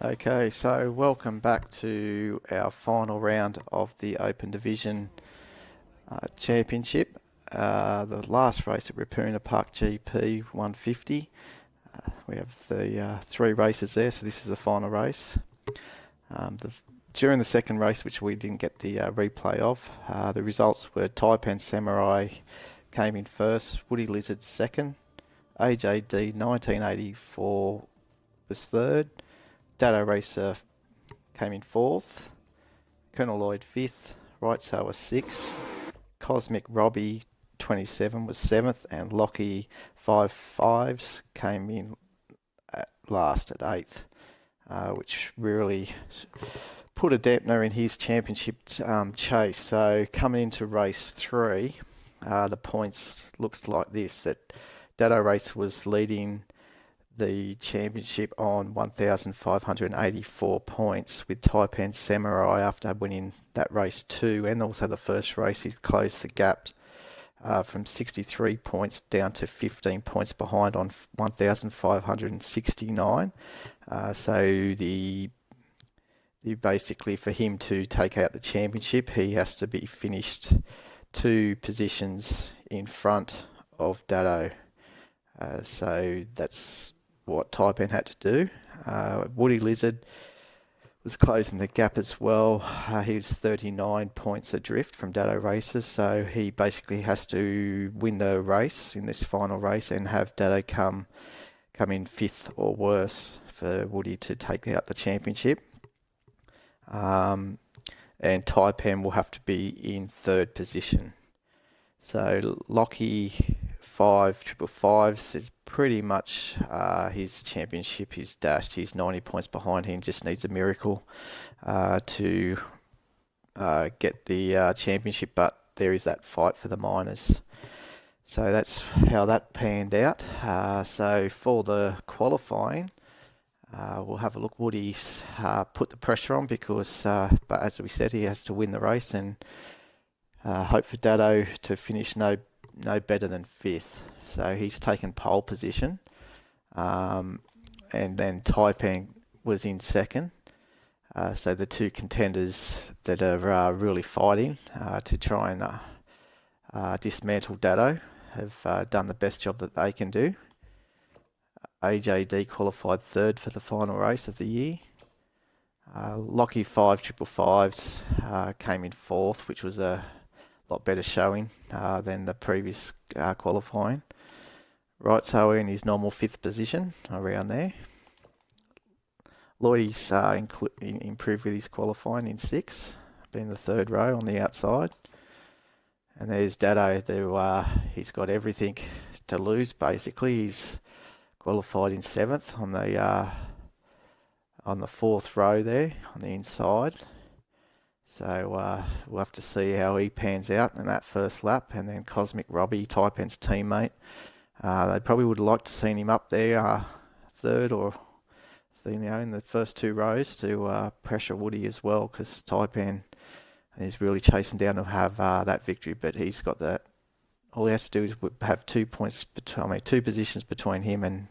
Okay, so welcome back to our final round of the Open Division Championship. The last race at Ruapuna Park GP 150. We have the three races there, so this is the final race. During the second race, which we didn't get the replay of, the results were Taipan Samurai came in first, Woody Lizard second, AJD 1984 was third, Dado Racer came in fourth, Colonel Lloyd fifth, Right Sailor sixth, Cosmic Robbie 27 was seventh, and Lockie 5.5s came in at last at eighth, which really put a dampener in his championship chase. So coming into race three, the points looks like this: that Dado Race was leading the championship on 1,584 points, with Taipan Samurai, after winning that race two and also the first race, he closed the gap from 63 points down to 15 points behind on 1,569. So the basically, for him to take out the championship, he has to be finished 2 positions in front of Dado. So that's what Taipan had to do. Woody Lizard was closing the gap as well. He was 39 points adrift from Dado Races, so he basically has to win the race in this final race and have Dado come in fifth or worse for Woody to take out the championship. And Taipan will have to be in third position. So Lockie 5.555s is pretty much his championship is dashed. He's 90 points behind him, just needs a miracle to get the championship, but there is that fight for the minors. So that's how that panned out. So for the qualifying, we'll have a look. Woody's put the pressure on because, but as we said, he has to win the race and hope for Dado to finish no better than fifth. So he's taken pole position, and then Taipan was in second. So the two contenders that are really fighting to try and dismantle Dado have done the best job that they can do. AJD qualified third for the final race of the year. Lockie 5.555s came in fourth, which was a lot better showing than the previous qualifying. Right, so we're in his normal fifth position, around there. Lloyd's improved with his qualifying in sixth, being the third row on the outside. And there's Dado, he's got everything to lose basically. He's qualified in seventh on the fourth row there on the inside. So we'll have to see how he pans out in that first lap. And then Cosmic Robbie, Taipan's teammate, they probably would have liked to seen him up there third or in the first 2 rows to pressure Woody as well, because Taipan is really chasing down to have that victory. But he's got that. All he has to do is have 2 points, 2 positions between him and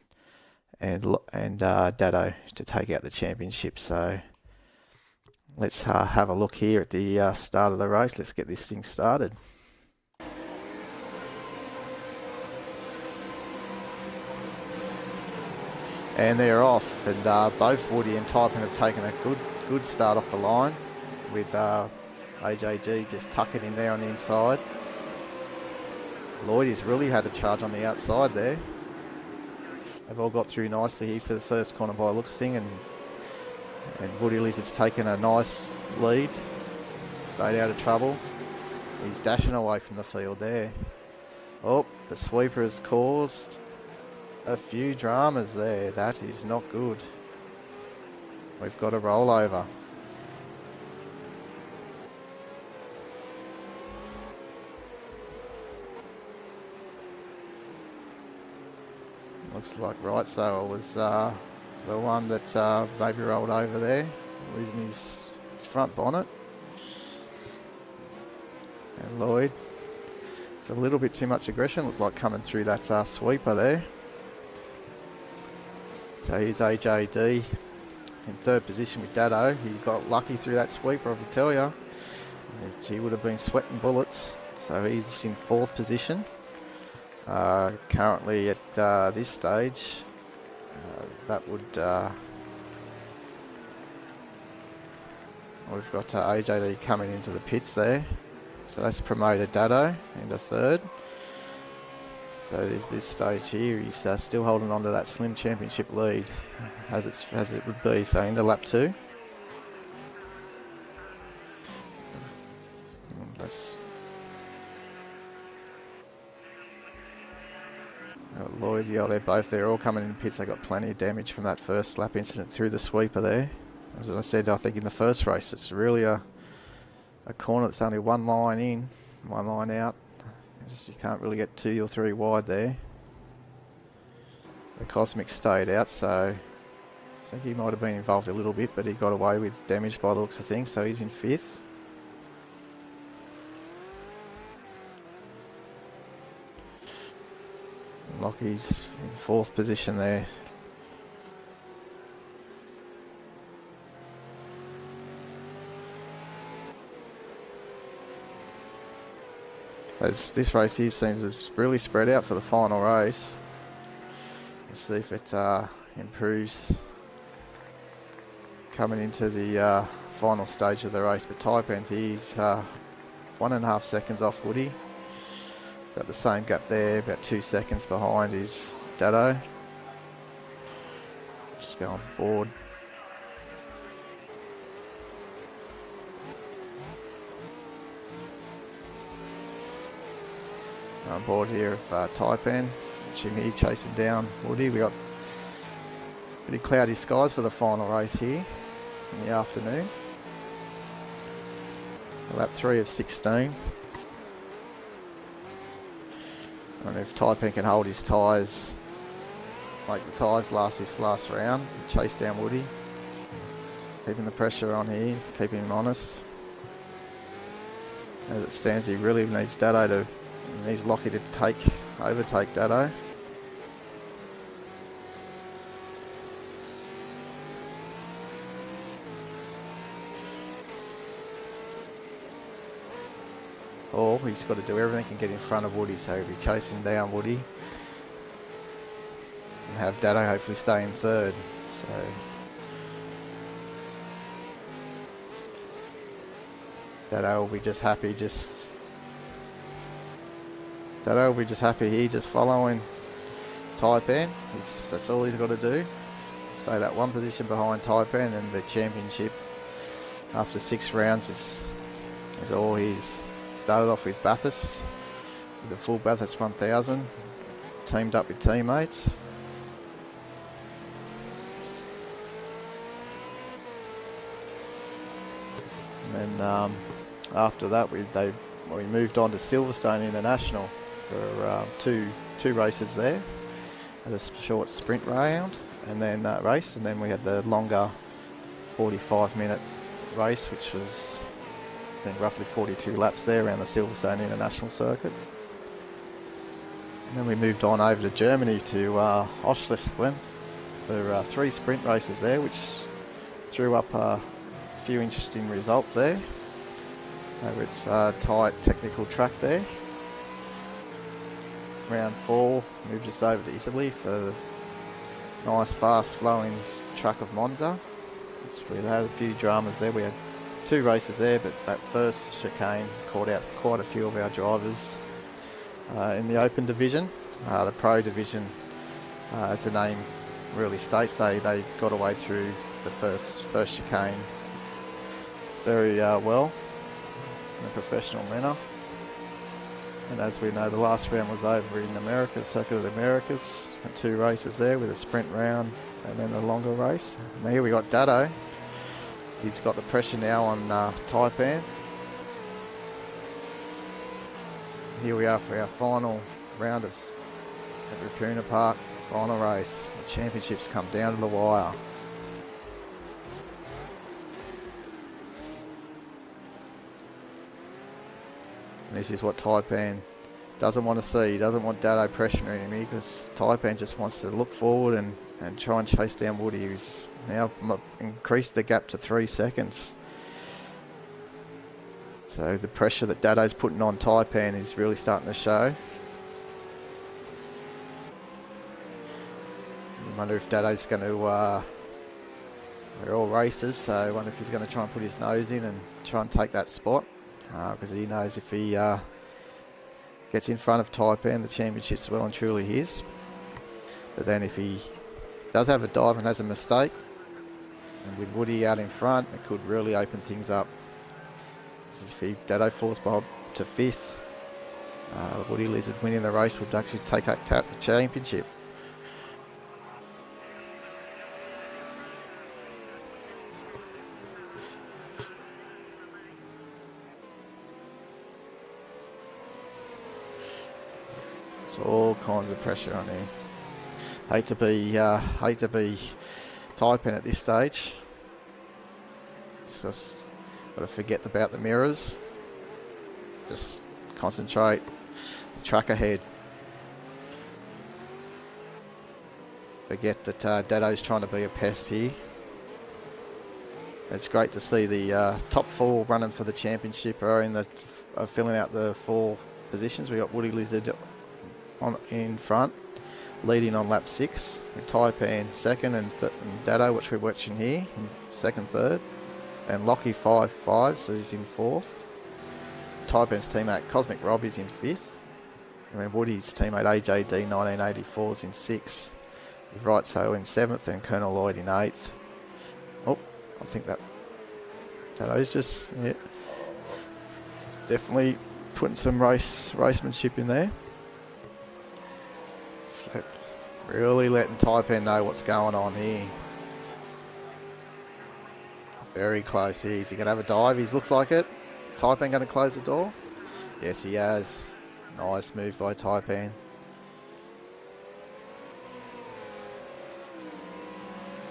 Dado to take out the championship. So let's have a look here at the start of the race. Let's get this thing started. And they're off, and both Woody and Taipan have taken a good start off the line, with AJG just tucking in there on the inside. Lloyd has really had a charge on the outside there. They've all got through nicely here for the first corner by looks thing, and Woody Lizard's taken a nice lead, stayed out of trouble. He's dashing away from the field there. Oh, the sweeper has caused a few dramas there. That is not good. We've got a rollover. Looks like Right Sailor was the one that maybe rolled over there, losing his front bonnet. And Lloyd, it's a little bit too much aggression, looked like coming through that sweeper there. So here's AJD in third position with Dado. He got lucky through that sweeper, I can tell you. He would have been sweating bullets. So he's in fourth position. Currently at this stage, that would... we've got AJD coming into the pits there. So that's promoted Dado into third. So this stage here, he's still holding on to that Slim Championship lead as it would be. So into lap 2. That's Lloyd, yeah, they're all coming in pits. They got plenty of damage from that first lap incident through the sweeper there. As I said, I think in the first race, it's really a corner that's only one line in, one line out. You can't really get 2 or 3 wide there. So Cosmic stayed out, so I think he might have been involved a little bit, but he got away with damage by the looks of things, so he's in 5th. Lockie's in 4th position there. As this race here seems to really spread out for the final race. We'll see if it improves coming into the final stage of the race. But Taipan, he's 1.5 seconds off Woody. Got the same gap there, about 2 seconds behind is Dado. Just go on board. On board here of Taipan, Jimmy chasing down Woody. We got pretty cloudy skies for the final race here in the afternoon. Lap 3 of 16. And if Taipan can hold his tyres, make the tyres last this last round, chase down Woody. Keeping the pressure on here, keeping him honest. As it stands, he really needs Dado to... Needs Lockie to overtake Dado. Or he's got to do everything and get in front of Woody, so he'll be chasing down Woody. And have Dado hopefully stay in 3rd. So Dado will be just happy, Dado will be just happy here, just following Taipan. That's all he's got to do. Stay that one position behind Taipan, and the championship after 6 rounds is all he's started off with Bathurst, with the full Bathurst 1000, teamed up with teammates. And then after that we moved on to Silverstone International for two races there. Had a short sprint round and then race, and then we had the longer 45-minute race, which was roughly 42 laps there around the Silverstone International Circuit. And then we moved on over to Germany to Oschlespen for 3 sprint races there, which threw up a few interesting results there. Over its tight technical track there. Round 4 moved us over to Italy for the nice fast flowing track of Monza, which we had a few dramas there. We had 2 races there, but that first chicane caught out quite a few of our drivers in the open division. The pro division, as the name really states, they got away through the first chicane very well in a professional manner. And as we know, the last round was over in America, Circuit of the Americas. 2 races there with a sprint round and then a longer race. And here we got Dado. He's got the pressure now on Taipan. Here we are for our final round at Ruapuna Park, final race. The championships come down to the wire. And this is what Taipan doesn't want to see. He doesn't want Dado pressuring him because Taipan just wants to look forward and and try and chase down Woody, who's now increased the gap to 3 seconds. So the pressure that Dado's putting on Taipan is really starting to show. I wonder if Dado's going to... they're all races, so I wonder if he's going to try and put his nose in and try and take that spot. Because he knows if he gets in front of Taipan, the championship's well and truly his. But then if he does have a dive and has a mistake, and with Woody out in front, it could really open things up. So if Dado falls to 5th, Woody Lizard winning the race would actually take out the championship. It's all kinds of pressure on him. Hate to be Taipan at this stage. It's just got to forget about the mirrors. Just concentrate. The track ahead. Forget that Dado's trying to be a pest here. It's great to see the top 4 running for the championship are filling out the 4 positions. We got Woody Lizard in front, leading on lap 6, with Taipan 2nd and Dado, which we're watching here, in 2nd, 3rd, and Lockie 5-5, so he's in 4th. Taipan's teammate Cosmic Rob is in 5th, and then Woody's teammate AJD 1984 is in 6th, with Right So in 7th and Colonel Lloyd in 8th. Oh, I think that Dado's just, yeah, it's definitely putting some racemanship in there. Really letting Taipan know what's going on here. Very close here. Is he going to have a dive? He looks like it. Is Taipan going to close the door? Yes, he has. Nice move by Taipan.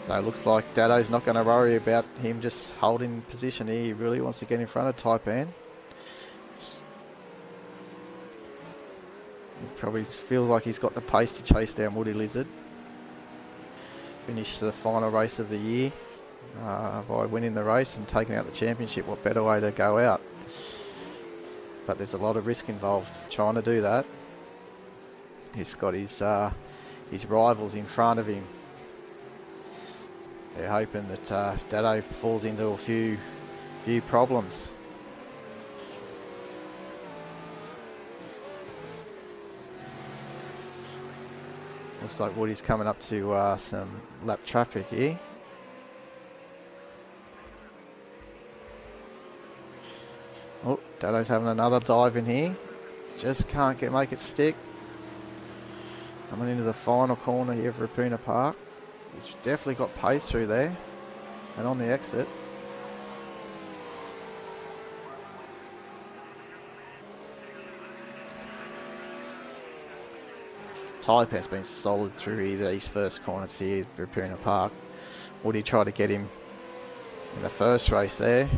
So it looks like Dado's not going to worry about him just holding position here. He really wants to get in front of Taipan. Probably feels like he's got the pace to chase down Woody Lizard. Finish the final race of the year by winning the race and taking out the championship. What better way to go out? But there's a lot of risk involved trying to do that. He's got his rivals in front of him. They're hoping that Dado falls into a few problems. Looks like Woody's coming up to some lap traffic here. Oh, Dado's having another dive in here. Just can't make it stick. Coming into the final corner here of Ruapuna Park. He's definitely got pace through there. And on the exit. Taipan's been solid through these first corners here at Ruapuna Park. Woody tried to get him in the first race there.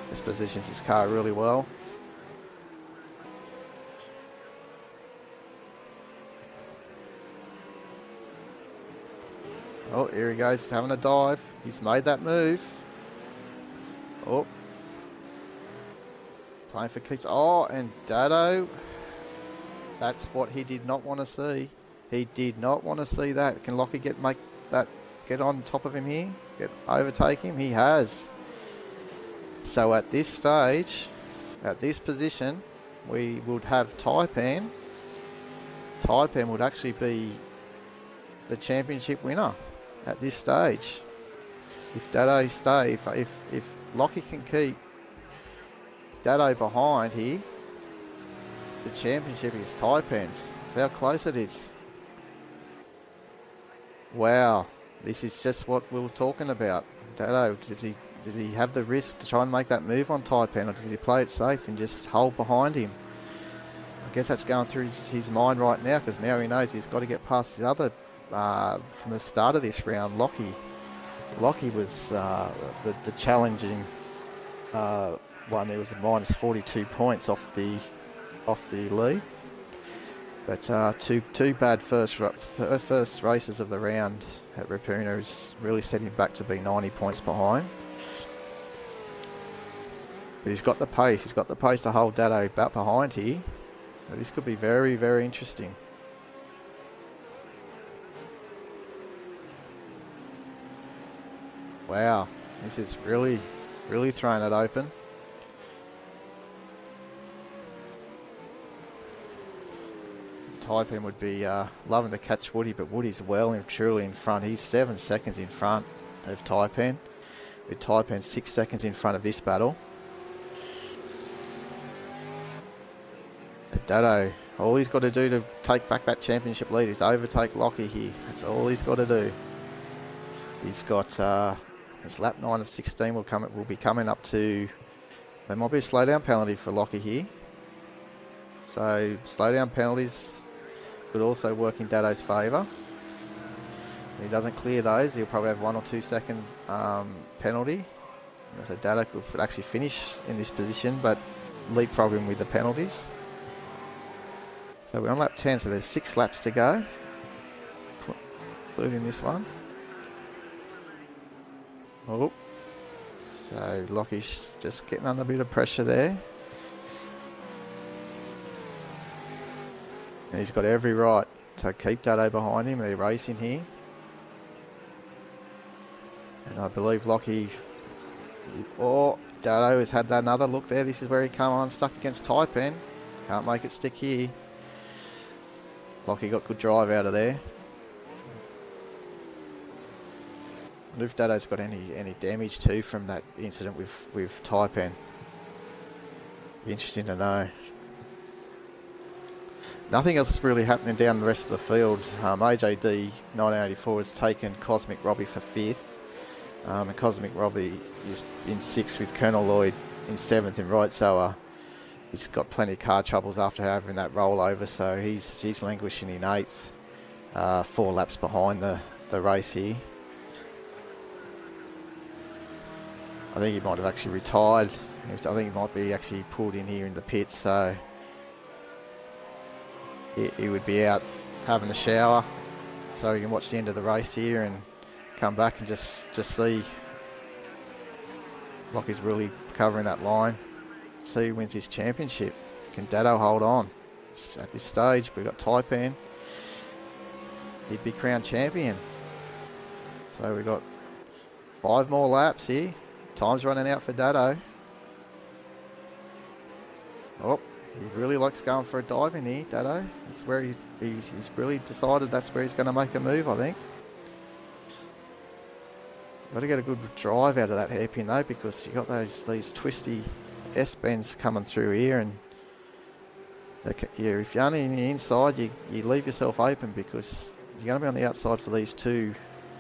This positions his car really well. Oh, here he goes. He's having a dive. He's made that move. Oh. Playing for kicks. Oh, and Dado. That's what he did not want to see. He did not want to see that. Can Lockie get on top of him here? Overtake him? He has. So at this stage, at this position, we would have Taipan. Taipan would actually be the championship winner at this stage. If Dado stay, if Lockie can keep Dado behind here, the championship is Taipan's. See how close it is. Wow, this is just what we were talking about. Dado, does he have the risk to try and make that move on Taipan, or does he play it safe and just hold behind him? I guess that's going through his mind right now, because now he knows he's got to get past his other, from the start of this round, Lockie. Lockie was the challenging one. There was a minus 42 points off the lead. But two bad first races of the round at Ruapuna is really setting him back to be 90 points behind. But he's got the pace. He's got the pace to hold Dado back behind here. So this could be very, very interesting. Wow, this is really, really throwing it open. Taipan would be loving to catch Woody, but Woody's well and truly in front. He's 7 seconds in front of Taipan, with Taipan 6 seconds in front of this battle. Dado, all he's got to do to take back that championship lead is overtake Lockie here. That's all he's got to do. He's got his lap 9 of 16 will be coming up to. There might be a slowdown penalty for Lockie here. So slowdown penalties could also work in Dado's favour. If he doesn't clear those, he'll probably have 1 or 2 second penalty. So Dado could actually finish in this position, but leapfrog him with the penalties. So we're on lap 10, so there's 6 laps to go, including this one. Oh, so Lockie's just getting under a bit of pressure there. And he's got every right to keep Dado behind him. They're racing here. And I believe Lockie... Oh, Dado has had another look there. This is where he come on, stuck against Taipan. Can't make it stick here. Lockie got good drive out of there. I wonder if Dado's got any damage too from that incident with Taipan. Be interesting to know. Nothing else is really happening down the rest of the field. AJD 1984 has taken Cosmic Robbie for 5th. And Cosmic Robbie is in 6th with Colonel Lloyd in 7th in right. So he's got plenty of car troubles after having that rollover. So he's languishing in 8th. 4 laps behind the race here. I think he might have actually retired. I think he might be actually pulled in here in the pits. So he would be out having a shower, so he can watch the end of the race here and come back and just see Lockie's really covering that line. See who wins his championship. Can Dado hold on? At this stage, we've got Taipan. He'd be crowned champion. So we've got 5 more laps here. Time's running out for Dado. Oh, he really likes going for a dive in here, Dado. That's where he's really decided that's where he's going to make a move, I think. Got to get a good drive out of that hairpin though, because you got these twisty S-bends coming through here, and if you're only in the inside, you leave yourself open because you're going to be on the outside for these two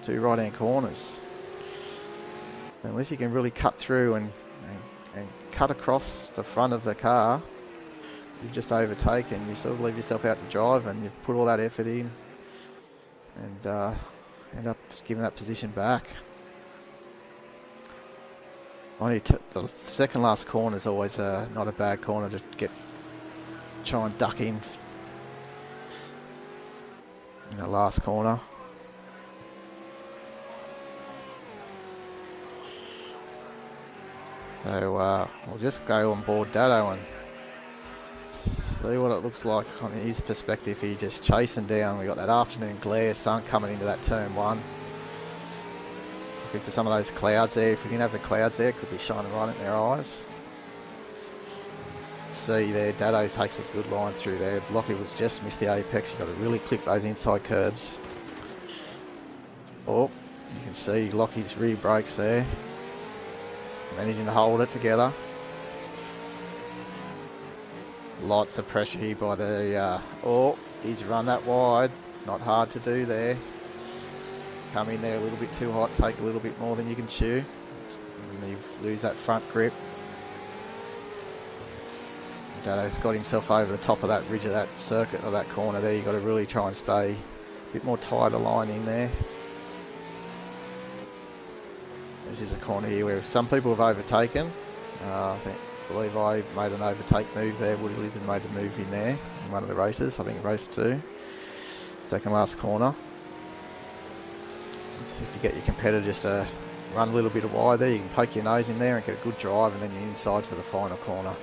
right-hand corners. So unless you can really cut through and cut across the front of the car, you've just overtaken. You sort of leave yourself out to drive, and you've put all that effort in, and end up giving that position back. The second last corner is always not a bad corner to try and duck in the last corner. So we'll just go on board Dado and see what it looks like on his perspective. He's just chasing down. We got that afternoon glare, sun coming into that turn 1. Looking for some of those clouds there. If we didn't have the clouds there, it could be shining right in their eyes. See there, Dado takes a good line through there. Lockie was just missed the apex. You've got to really click those inside curbs. Oh, you can see Lockie's rear brakes there. Managing to hold it together. Lots of pressure here by the... oh, he's run that wide. Not hard to do there. Come in there a little bit too hot, take a little bit more than you can chew. And you lose that front grip. Dado's got himself over the top of that ridge of that circuit or that corner there. You've got to really try and stay a bit more tighter line in there. This is a corner here where some people have overtaken. I think believe I made an overtake move there. Woody Lizard made a move in there in one of the races. I think race 2. Second last corner. So if you get your competitor just run a little bit wide there, you can poke your nose in there and get a good drive, and then you're inside for the final corner.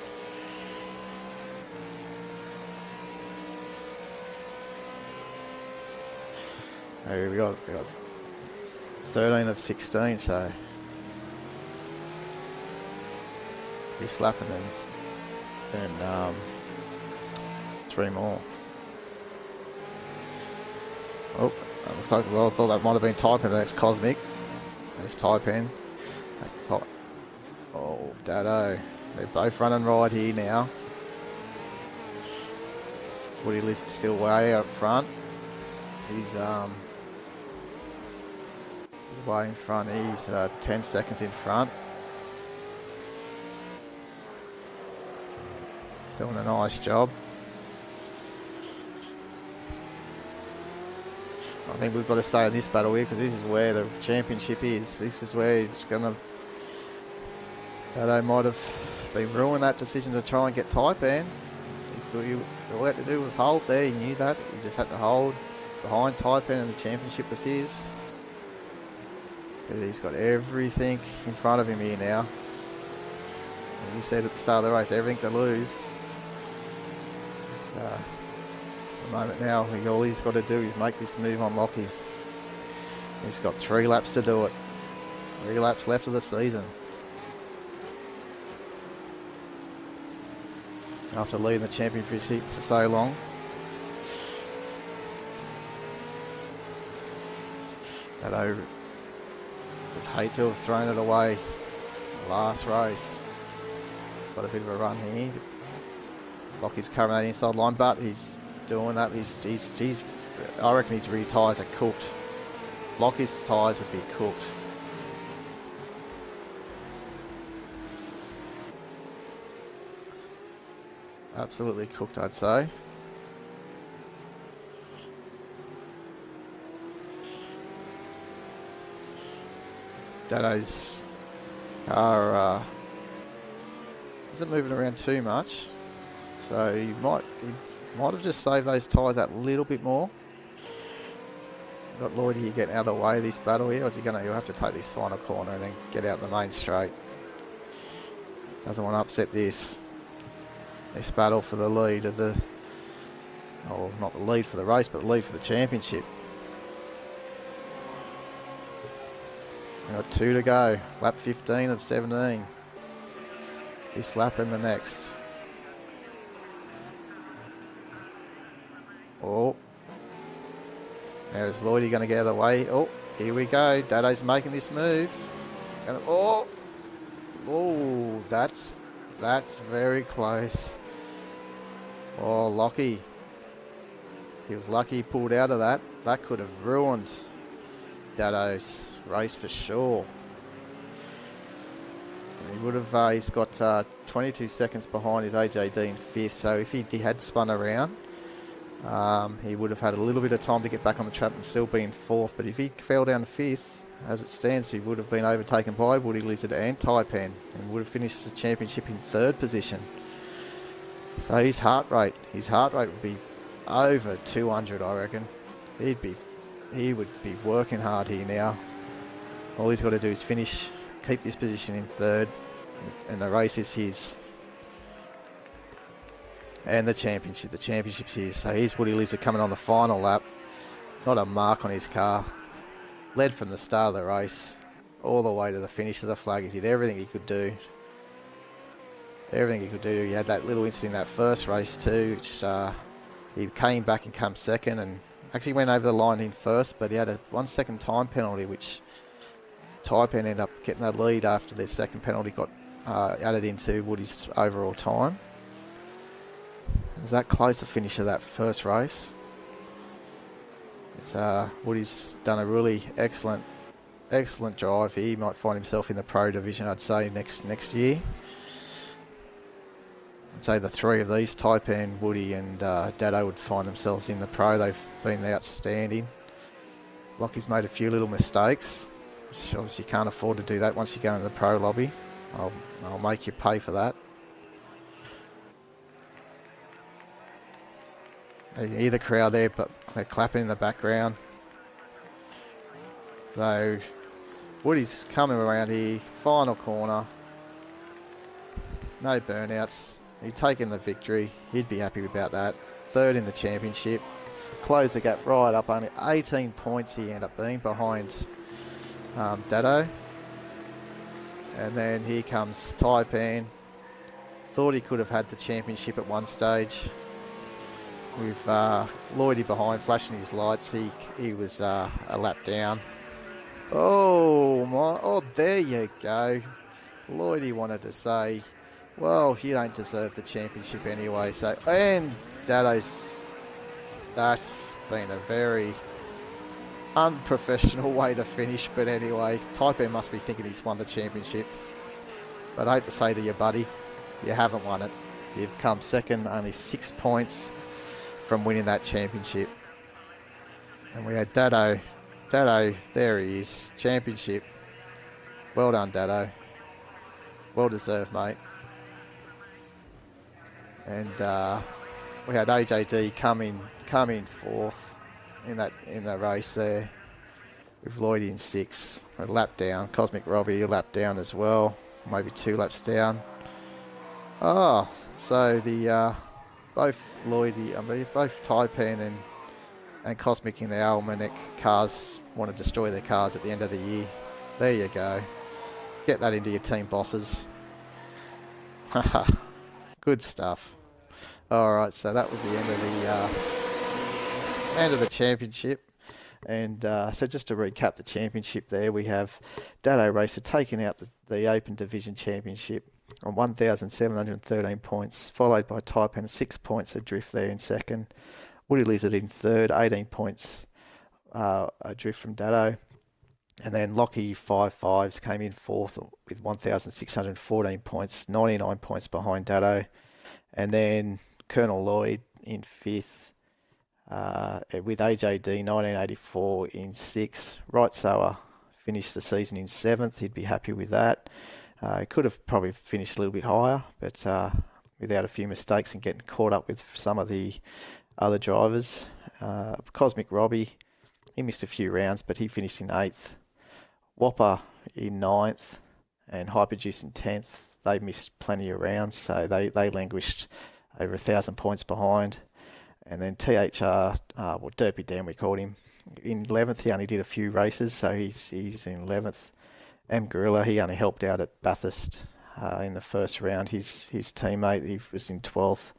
We got 13 of 16, so be slapping and 3 more. Oh, looks like, well, I thought that might have been typing. That's Cosmic. There's typing. Oh, Dado. They're both running right here now. Woody List still way up front. He's way in front. He's 10 seconds in front. Doing a nice job. I think we've got to stay in this battle here because this is where the championship is. This is where it's going to... Dado might have been ruining that decision to try and get Taipan. All you had to do was hold there. You knew that. You just had to hold behind Taipan and the championship was his. But he's got everything in front of him here now. And you said at the start of the race, everything to lose. It's the moment now, all he's got to do is make this move on Lockie. He's got 3 laps to do it. 3 laps left of the season. After leading the championship for so long. Dado would hate to have thrown it away. Last race. Got a bit of a run here. Lockie's covering that inside line, but he's doing that. He's I reckon his rear tyres are cooked. Lockie's tyres would be cooked. Absolutely cooked, I'd say. Dado's car isn't moving around too much, so he might have just saved those tyres that little bit more. Got Lloyd here getting out of the way of this battle here. Or is he going to have to take this final corner and then get out the main straight? Doesn't want to upset this battle for the lead of the, oh, not the lead for the race, but the lead for the championship. We've got 2 to go. Lap 15 of 17. This lap and the next. Oh. Now is Lloydie going to get out of the way? Oh, here we go. Dado's making this move. Oh. Oh, that's very close. Oh, Lockie. He was lucky he pulled out of that. That could have ruined Dado's race for sure. And he would have, he's got 22 seconds behind his AJD in 5th, so if he had spun around, he would have had a little bit of time to get back on the track and still be in 4th. But if he fell down to 5th, as it stands, he would have been overtaken by Woody Lizard and Taipan and would have finished the championship in 3rd position. So his heart rate would be over 200, I reckon. He would be working hard here now. All he's got to do is finish, keep this position in 3rd, and the race is his. And the championship's his. So here's Woody Lizard coming on the final lap. Not a mark on his car. Led from the start of the race all the way to the finish of the flag. He did everything he could do. He had that little incident in that first race too, which he came back and came 2nd and actually went over the line in 1st, but he had a 1 second time penalty, which Taipan ended up getting that lead after their 2nd penalty got added into Woody's overall time. It was that close to finish of that first race. It's Woody's done a really excellent drive here. He might find himself in the pro division, I'd say, next year. I'd say the 3 of these, Taipan, Woody and Dado, would find themselves in the pro. They've been outstanding. Lockie's made a few little mistakes. Obviously you can't afford to do that once you go into the pro lobby. I'll make you pay for that. You can hear the crowd there, but they're clapping in the background. So Woody's coming around here, final corner. No burnouts. He's taken the victory. He'd be happy about that. Third in the championship. Closed the gap right up. Only 18 points he ended up being behind Dado. And then here comes Taipan. Thought he could have had the championship at one stage. With Lloydie behind, flashing his lights. He was a lap down. Oh my! Oh, there you go. Lloydie wanted to say, "Well, you don't deserve the championship anyway." So, and Dado's. That's been a very unprofessional way to finish. But anyway, Taipan must be thinking he's won the championship. But I hate to say to you, buddy, you haven't won it. You've come second, only 6 points from winning that championship. And we had Dado. Dado, there he is. Championship. Well done, Dado. Well deserved, mate. And we had AJD come in fourth in the race there, with Lloydie in 6. A lap down. Cosmic Robbie a lap down as well. Maybe 2 laps down. Oh, so the both Taipan and Cosmic in the Almanac cars want to destroy their cars at the end of the year. There you go. Get that into your team bosses. Haha. Good stuff. Alright, so that was the end of the championship. And so just to recap the championship there, we have Dado Racer taking out the Open Division Championship on 1,713 points, followed by Taipan, 6 points adrift there in second. Woody Lizard in third, 18 points adrift from Dado. And then Lockie 5.5s came in fourth with 1,614 points, 99 points behind Dado. And then Colonel Lloyd in fifth with AJD 1984 in sixth. Right Sower finished the season in seventh. He'd be happy with that. He could have probably finished a little bit higher, but without a few mistakes and getting caught up with some of the other drivers. Cosmic Robbie, he missed a few rounds, but he finished in 8th. Whopper in 9th and Hyperjuice in 10th. They missed plenty of rounds, so they languished over 1,000 points behind. And then THR, Derpy Dan we called him, in 11th. He only did a few races, so he's in 11th. M Gorilla, he only helped out at Bathurst in the first round. His teammate, he was in 12th.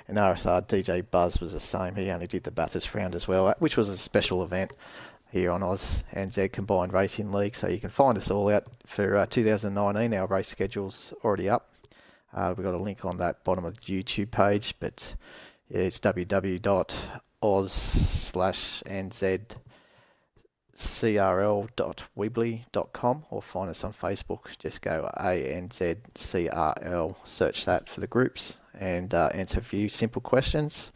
And RSR DJ Buzz was the same. He only did the Bathurst round as well, which was a special event here on AUS-NZ Combined Racing League. So you can find us all out for 2019. Our race schedule's already up. We've got a link on that bottom of the YouTube page, but yeah, it's www.aus/NZCRL.weebly.com, or find us on Facebook. Just go ANZCRL, search that for the groups, and answer a few simple questions,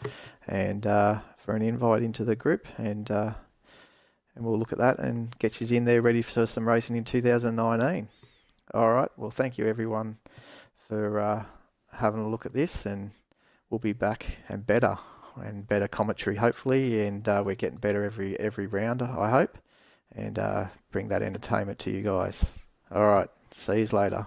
and for an invite into the group, and we'll look at that and get you in there ready for some racing in 2019. All right. Well, thank you everyone for having a look at this, and we'll be back and better commentary hopefully, and we're getting better every round, I hope, and bring that entertainment to you guys. All right. See you later.